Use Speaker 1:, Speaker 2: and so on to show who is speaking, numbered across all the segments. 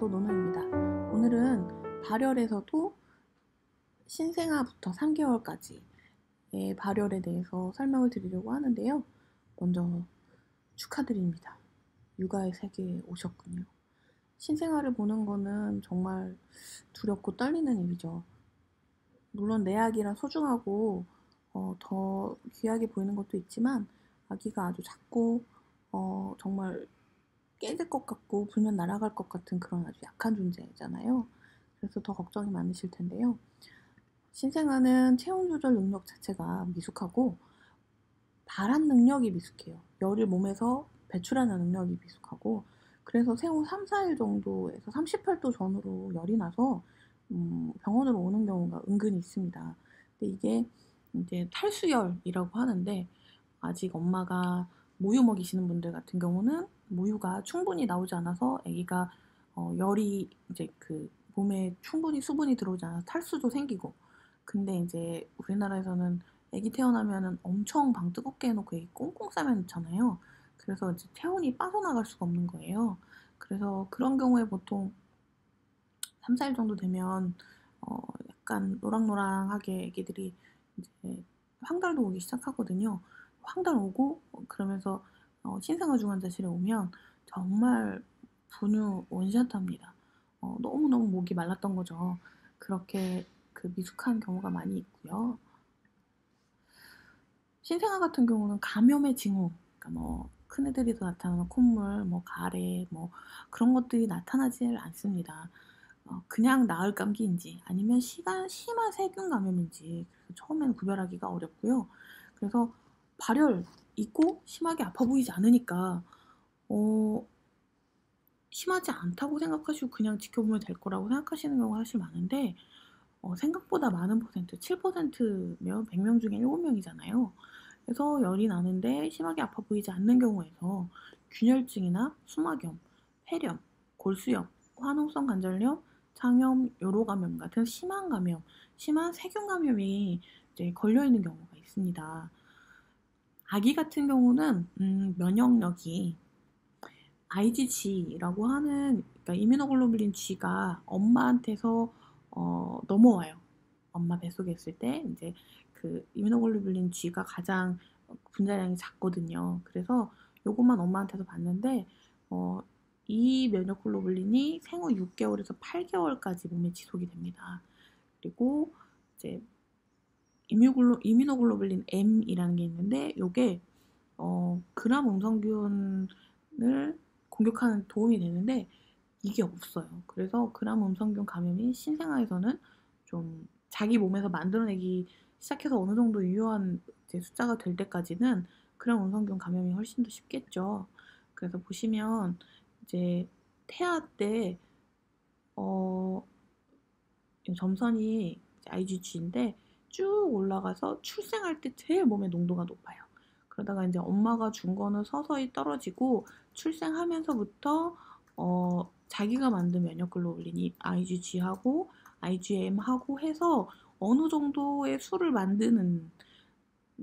Speaker 1: 닥터 노노입니다. 오늘은 발열에서도 신생아부터 3개월까지의 발열에 대해서 설명을 드리려고 하는데요. 먼저 축하드립니다. 육아의 세계에 오셨군요. 신생아를 보는 거는 정말 두렵고 떨리는 일이죠. 물론 내 아기라 소중하고 더 귀하게 보이는 것도 있지만 아기가 아주 작고 정말 깨질 것 같고 불면 날아갈 것 같은 그런 아주 약한 존재잖아요. 그래서 더 걱정이 많으실 텐데요. 신생아는 체온 조절 능력 자체가 미숙하고 발한 능력이 미숙해요. 열을 몸에서 배출하는 능력이 미숙하고 그래서 생후 3, 4일 정도에서 38도 전후로 열이 나서 병원으로 오는 경우가 은근히 있습니다. 근데 이게 이제 탈수열이라고 하는데 아직 엄마가 모유 먹이시는 분들 같은 경우는 모유가 충분히 나오지 않아서 아기가 열이 이제 그 몸에 충분히 수분이 들어오지 않아서 탈수도 생기고 근데 이제 우리나라에서는 아기 태어나면은 엄청 방 뜨겁게 해놓고 애기 꽁꽁 싸매 놓잖아요. 그래서 이제 체온이 빠져나갈 수가 없는 거예요. 그래서 그런 경우에 보통 3, 4일 정도 되면 약간 노랑노랑하게 애기들이 이제 황달도 오기 시작하거든요. 황달 오고 그러면서 신생아 중환자실에 오면 정말 분유 원샷합니다. 너무너무 목이 말랐던 거죠. 그렇게 그 미숙한 경우가 많이 있고요. 신생아 같은 경우는 감염의 징후, 그러니까 뭐 큰애들이 나타나는 콧물, 뭐 가래, 뭐 그런 것들이 나타나질 않습니다. 그냥 나을 감기인지 아니면 심한 세균 감염인지 처음에는 구별하기가 어렵고요. 그래서 발열 있고 심하게 아파 보이지 않으니까 심하지 않다고 생각하시고 그냥 지켜보면 될 거라고 생각하시는 경우가 사실 많은데 생각보다 많은 퍼센트, 7%면 100명 중에 7명이잖아요. 그래서 열이 나는데 심하게 아파 보이지 않는 경우에서 균열증이나 수막염, 폐렴, 골수염, 화농성 관절염, 장염, 요로감염 같은 심한 감염, 심한 세균 감염이 이제 걸려있는 경우가 있습니다. 아기 같은 경우는 면역력이 IgG라고 하는 그러니까 이뮤노글로불린 G가 엄마한테서 넘어와요. 엄마 뱃속에 있을 때 이제 그 이뮤노글로불린 G가 가장 분자량이 작거든요. 그래서 요것만 엄마한테서 받는데 이 면역글로불린이 생후 6개월에서 8개월까지 몸에 지속이 됩니다. 그리고 이제 이뮤노글로불린 M이라는 게 있는데 요게 gram 음성균을 공격하는 도움이 되는데 이게 없어요. 그래서 gram 음성균 감염이 신생아에서는 좀 자기 몸에서 만들어내기 시작해서 어느 정도 유효한 숫자가 될 때까지는 gram 음성균 감염이 훨씬 더 쉽겠죠. 그래서 보시면 이제 태아 때 점선이 IgG인데 쭉 올라가서 출생할 때 제일 몸의 농도가 높아요. 그러다가 이제 엄마가 준 거는 서서히 떨어지고 출생하면서부터 자기가 만든 면역글로불린이 IgG하고 IgM하고 해서 어느 정도의 수를 만드는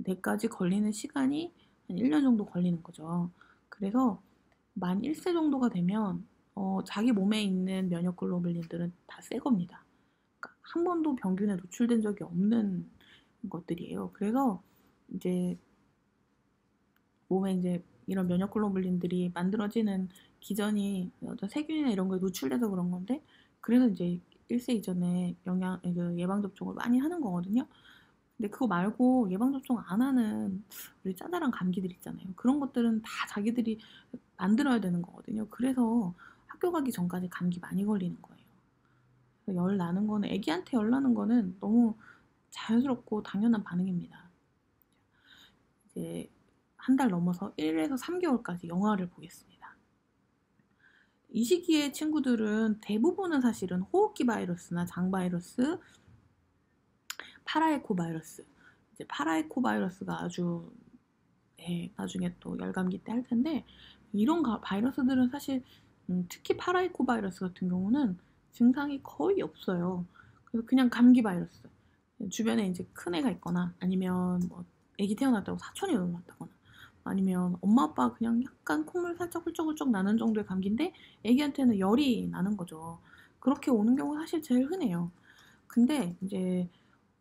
Speaker 1: 데까지 걸리는 시간이 한 1년 정도 걸리는 거죠. 그래서 만 1세 정도가 되면 자기 몸에 있는 면역글로불린들은 다 새 겁니다. 그러니까 한 번도 병균에 노출된 적이 없는 것들이에요. 그래서 이제 몸에 이제 이런 면역글로불린들이 만들어지는 기전이 어떤 세균이나 이런 거에 노출돼서 그런 건데 그래서 이제 1세 이전에 예방접종을 많이 하는 거거든요. 근데 그거 말고 예방접종 안 하는 우리 짜잘한 감기들 있잖아요. 그런 것들은 다 자기들이 만들어야 되는 거거든요. 그래서 학교 가기 전까지 감기 많이 걸리는 거예요. 열 나는 거는 애기한테 열 나는 거는 너무 자연스럽고 당연한 반응입니다. 이제 한 달 넘어서 1에서 3개월까지 영아를 보겠습니다. 이 시기에 친구들은 대부분은 사실은 호흡기 바이러스나 장 바이러스, 파라에코 바이러스, 이제 파라에코 바이러스가 아주 나중에 또 열감기 때 할 텐데 이런 바이러스들은 사실 특히 파라에코 바이러스 같은 경우는 증상이 거의 없어요. 그래서 그냥 감기 바이러스. 주변에 이제 큰 애가 있거나 아니면 뭐 아기 태어났다고 사촌이 넘어왔다거나 아니면 엄마 아빠 그냥 약간 콧물 살짝 훌쩍훌쩍 나는 정도의 감기인데 애기한테는 열이 나는 거죠. 그렇게 오는 경우가 사실 제일 흔해요. 근데 이제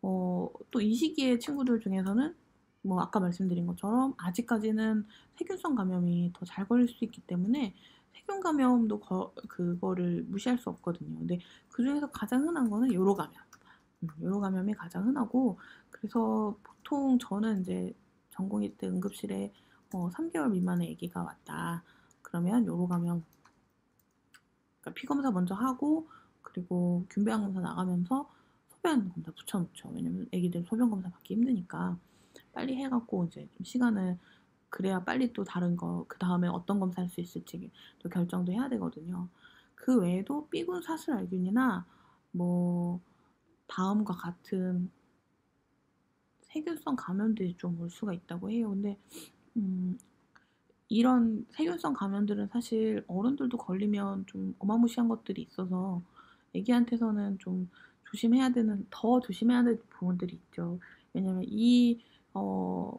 Speaker 1: 또 이 시기에 친구들 중에서는 뭐 아까 말씀드린 것처럼 아직까지는 세균성 감염이 더 잘 걸릴 수 있기 때문에 세균 감염도 그거를 무시할 수 없거든요. 근데 그중에서 가장 흔한 거는 요로 감염. 요로 감염이 가장 흔하고, 그래서 보통 저는 이제 전공의 때 응급실에 3개월 미만의 아기가 왔다. 그러면 요로 감염, 그러니까 피 검사 먼저 하고 그리고 균배양 검사 나가면서 소변 검사 붙여놓죠. 왜냐면 아기들 소변 검사 받기 힘드니까 빨리 해갖고 이제 좀 시간을, 그래야 빨리 또 다른 거 그 다음에 어떤 검사 할 수 있을지 또 결정도 해야 되거든요. 그 외에도 B군 사슬알균이나 뭐 다음과 같은 세균성 감염들이 좀 올 수가 있다고 해요. 근데 음, 이런 세균성 감염들은 사실 어른들도 걸리면 좀 어마무시한 것들이 있어서 애기한테서는 좀 더 조심해야 될 부분들이 있죠. 왜냐면 이 어,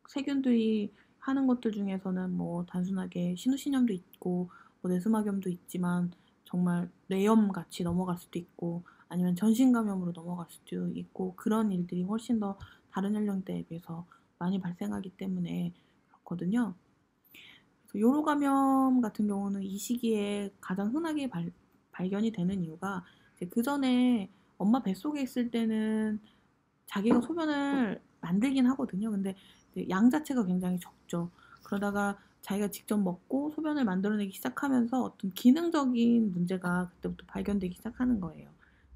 Speaker 1: 세균들이 하는 것들 중에서는 뭐 단순하게 신우신염도 있고 뭐 내수막염도 있지만 정말 뇌염 같이 넘어갈 수도 있고 아니면 전신감염으로 넘어갈 수도 있고, 그런 일들이 훨씬 더 다른 연령대에 비해서 많이 발생하기 때문에 그렇거든요. 요로 감염 같은 경우는 이 시기에 가장 흔하게 발견이 되는 이유가, 그 전에 엄마 뱃속에 있을 때는 자기가 소변을 만들긴 하거든요. 근데 양 자체가 굉장히 적죠. 그러다가 자기가 직접 먹고 소변을 만들어내기 시작하면서 어떤 기능적인 문제가 그때부터 발견되기 시작하는 거예요.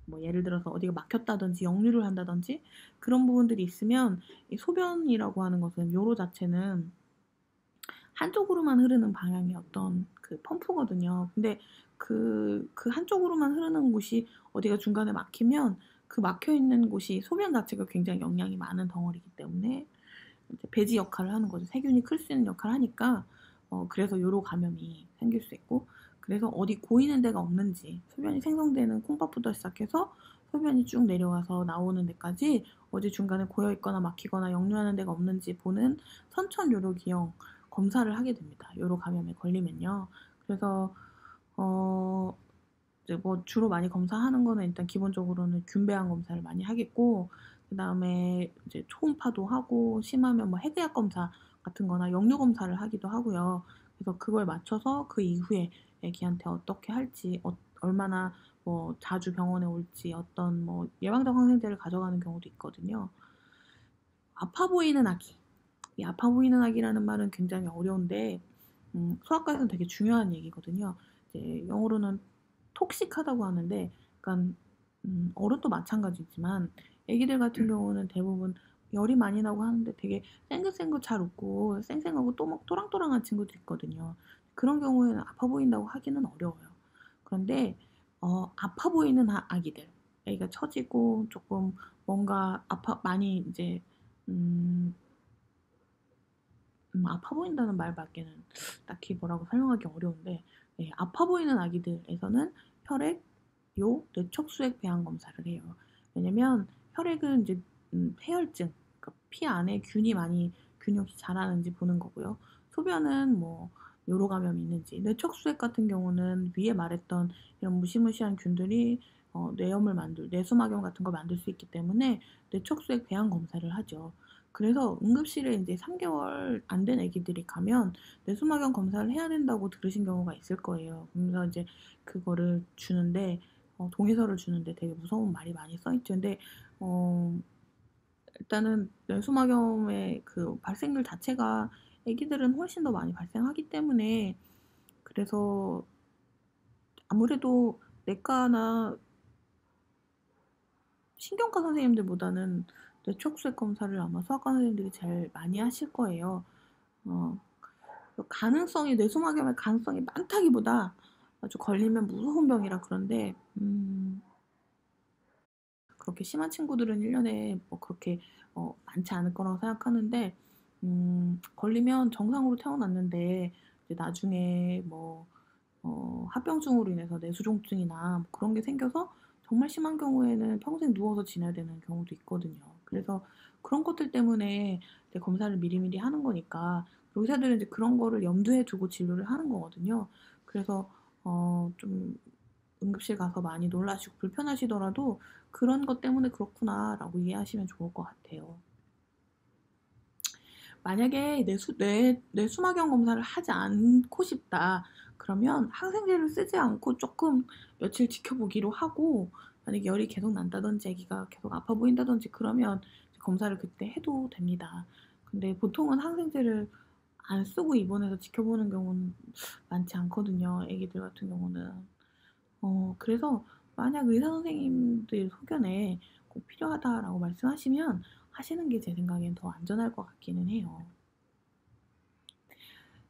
Speaker 1: 뭐 예를 들어서 어디가 막혔다든지 역류를 한다든지 그런 부분들이 있으면, 이 소변이라고 하는 것은 요로 자체는 한쪽으로만 흐르는 방향의 어떤 그 펌프거든요. 근데 그 한쪽으로만 흐르는 곳이 어디가 중간에 막히면 그 막혀 있는 곳이 소변 자체가 굉장히 영양이 많은 덩어리이기 때문에 이제 배지 역할을 하는 거죠. 세균이 클 수 있는 역할을 하니까 그래서 요로 감염이 생길 수 있고, 그래서 어디 고이는 데가 없는지, 소변이 생성되는 콩밥부터 시작해서 소변이 쭉 내려와서 나오는 데까지 어디 중간에 고여 있거나 막히거나 역류하는 데가 없는지 보는 선천 요로 기형 검사를 하게 됩니다. 요로 감염에 걸리면요. 그래서 어 이제 뭐 주로 많이 검사하는 거는 일단 기본적으로는 균배양 검사를 많이 하겠고, 그다음에 이제 초음파도 하고 심하면 뭐 핵의학 검사 같은 거나 역류 검사를 하기도 하고요. 그래서 그걸 맞춰서 그 이후에 애기한테 어떻게 할지, 얼마나 뭐 자주 병원에 올지, 어떤 뭐 예방적 항생제를 가져가는 경우도 있거든요. 아파 보이는 아기. 이 아파 보이는 아기라는 말은 굉장히 어려운데 소아과에서는 되게 중요한 얘기거든요. 이제 영어로는 톡식하다고 하는데, 그러니까 어른도 마찬가지지만 애기들 같은 경우는 대부분 열이 많이 나고 하는데 되게 쌩긋쌩긋 잘 웃고 쌩쌩하고 또랑또랑한 친구들 있거든요. 그런 경우에는 아파 보인다고 하기는 어려워요. 그런데 아파 보이는 아기들, 애기가 처지고 조금 뭔가 많이 이제 음, 아파 보인다는 말밖에는 딱히 뭐라고 설명하기 어려운데, 아파 보이는 아기들에서는 혈액, 요, 뇌척수액 배양 검사를 해요. 왜냐면 혈액은 이제 폐혈증, 그러니까 피 안에 균이 혹시 자라는지 보는 거고요. 소변은 뭐 요로 감염이 있는지, 뇌척수액 같은 경우는 위에 말했던 이런 무시무시한 균들이 뇌수막염 같은 걸 만들 수 있기 때문에 뇌척수액 배양 검사를 하죠. 그래서 응급실에 이제 3개월 안 된 아기들이 가면 뇌수막염 검사를 해야 된다고 들으신 경우가 있을 거예요. 그래서 이제 그거를 주는데, 동의서를 주는데 되게 무서운 말이 많이 써 있죠. 근데 어, 일단은 뇌수막염의 그 발생률 자체가 아기들은 훨씬 더 많이 발생하기 때문에, 그래서 아무래도 내과나 신경과 선생님들보다는 뇌척수액 검사를 아마 소아과 선생님들이 제일 많이 하실 거예요. 어, 뇌수막염의 가능성이 많다기보다 아주 걸리면 무서운 병이라 그런데, 그렇게 심한 친구들은 1년에 뭐 그렇게 많지 않을 거라고 생각하는데, 걸리면 정상으로 태어났는데 이제 나중에 뭐 합병증으로 인해서 뇌수종증이나 뭐 그런 게 생겨서 정말 심한 경우에는 평생 누워서 지내야 되는 경우도 있거든요. 그래서 그런 것들 때문에 이제 검사를 미리미리 하는 거니까. 의사들은 이제 그런 거를 염두에 두고 진료를 하는 거거든요. 그래서 좀 응급실 가서 많이 놀라시고 불편하시더라도 그런 것 때문에 그렇구나라고 이해하시면 좋을 것 같아요. 만약에 뇌수막염 검사를 하지 않고 싶다. 그러면 항생제를 쓰지 않고 조금 며칠 지켜보기로 하고, 만약에 열이 계속 난다든지 아기가 계속 아파 보인다든지 그러면 검사를 그때 해도 됩니다. 근데 보통은 항생제를 안 쓰고 입원해서 지켜보는 경우는 많지 않거든요. 아기들 같은 경우는. 그래서 만약 의사 선생님들 소견에 꼭 필요하다라고 말씀하시면 하시는 게 제 생각엔 더 안전할 것 같기는 해요.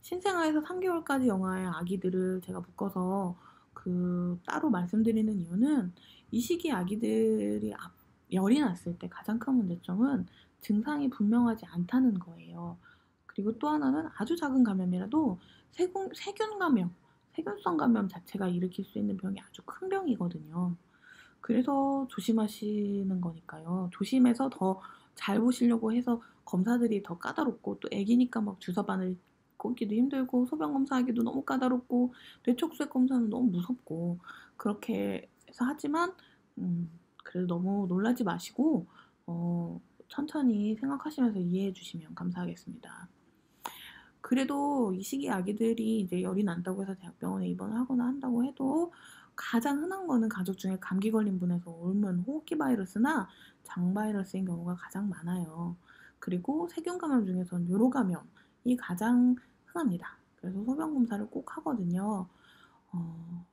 Speaker 1: 신생아에서 3개월까지 영아의 아기들을 제가 묶어서 따로 말씀드리는 이유는 이 시기 아기들이 열이 났을 때 가장 큰 문제점은 증상이 분명하지 않다는 거예요. 그리고 또 하나는 아주 작은 감염이라도 세균 감염, 세균성 감염 자체가 일으킬 수 있는 병이 아주 큰 병이거든요. 그래서 조심하시는 거니까요. 조심해서 더 잘 보시려고 해서 검사들이 더 까다롭고, 또 애기니까 막 주사바늘 꽂기도 힘들고 소변 검사하기도 너무 까다롭고 뇌척수액 검사는 너무 무섭고 그렇게 해서 하지만 그래도 너무 놀라지 마시고 천천히 생각하시면서 이해해 주시면 감사하겠습니다. 그래도 이 시기 아기들이 이제 열이 난다고 해서 대학병원에 입원을 하거나 한다고 해도 가장 흔한 거는 가족 중에 감기 걸린 분에서 옮은 호흡기 바이러스나 장 바이러스인 경우가 가장 많아요. 그리고 세균 감염 중에서는 요로 감염이 가장 흔합니다. 그래서 소변 검사를 꼭 하거든요.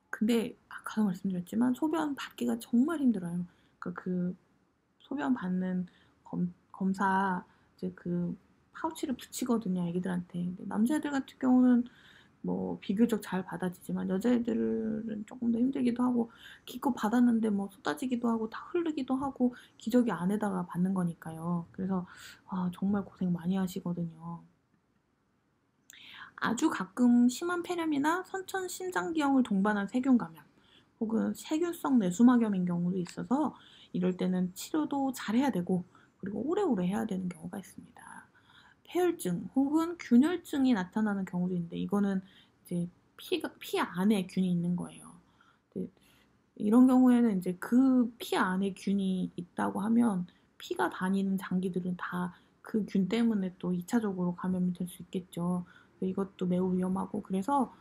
Speaker 1: 근데 아까도 말씀드렸지만 소변 받기가 정말 힘들어요. 그 소변 받는 검사 이제 그 파우치를 붙이거든요, 애기들한테. 근데 남자애들 같은 경우는 뭐 비교적 잘 받아지지만 여자애들은 조금 더 힘들기도 하고, 기껏 받았는데 뭐 쏟아지기도 하고 다 흐르기도 하고 기저귀 안에다가 받는 거니까요. 그래서 정말 고생 많이 하시거든요. 아주 가끔 심한 폐렴이나 선천 심장기형을 동반한 세균 감염 혹은 세균성 뇌수막염인 경우도 있어서 이럴 때는 치료도 잘해야 되고 그리고 오래오래 해야 되는 경우가 있습니다. 폐혈증 혹은 균혈증이 나타나는 경우도 있는데 이거는 이제 피 안에 균이 있는 거예요. 이런 경우에는 이제 그 피 안에 균이 있다고 하면 피가 다니는 장기들은 다 그 균 때문에 또 2차적으로 감염이 될 수 있겠죠. 이것도 매우 위험하고, 그래서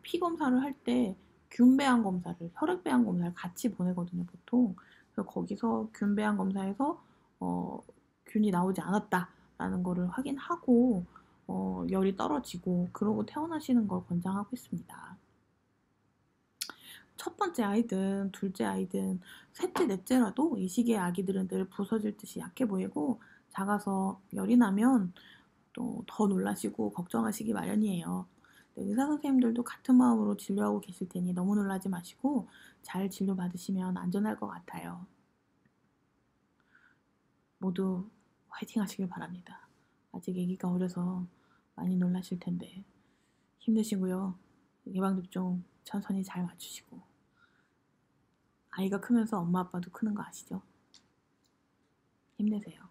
Speaker 1: 피 검사를 할 때 균 배양 검사를, 혈액 배양 검사를 같이 보내거든요, 보통. 그래서 거기서 균 배양 검사에서 균이 나오지 않았다라는 거를 확인하고 열이 떨어지고 그러고 퇴원하시는 걸 권장하고 있습니다. 첫 번째 아이든 둘째 아이든 셋째 넷째라도 이 시기의 아기들은 늘 부서질 듯이 약해 보이고 작아서 열이 나면 또 더 놀라시고 걱정하시기 마련이에요. 네, 의사 선생님들도 같은 마음으로 진료하고 계실 테니 너무 놀라지 마시고 잘 진료받으시면 안전할 것 같아요. 모두 화이팅 하시길 바랍니다. 아직 아기가 어려서 많이 놀라실 텐데 힘내시고요. 예방접종 천천히 잘 맞추시고, 아이가 크면서 엄마 아빠도 크는 거 아시죠? 힘내세요.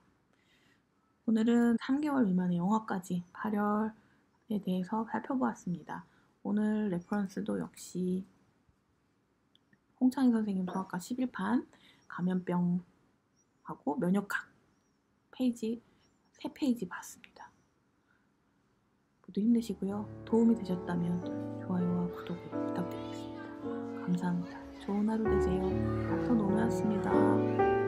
Speaker 1: 오늘은 3개월 미만의 영아까지 발열에 대해서 살펴보았습니다. 오늘 레퍼런스도 역시 홍창희 선생님 소아과 11판 감염병하고 면역학 페이지 3페이지 봤습니다. 모두 힘내시고요. 도움이 되셨다면 좋아요와 구독을 부탁드리겠습니다. 감사합니다. 좋은 하루 되세요. 닥터 노노였습니다.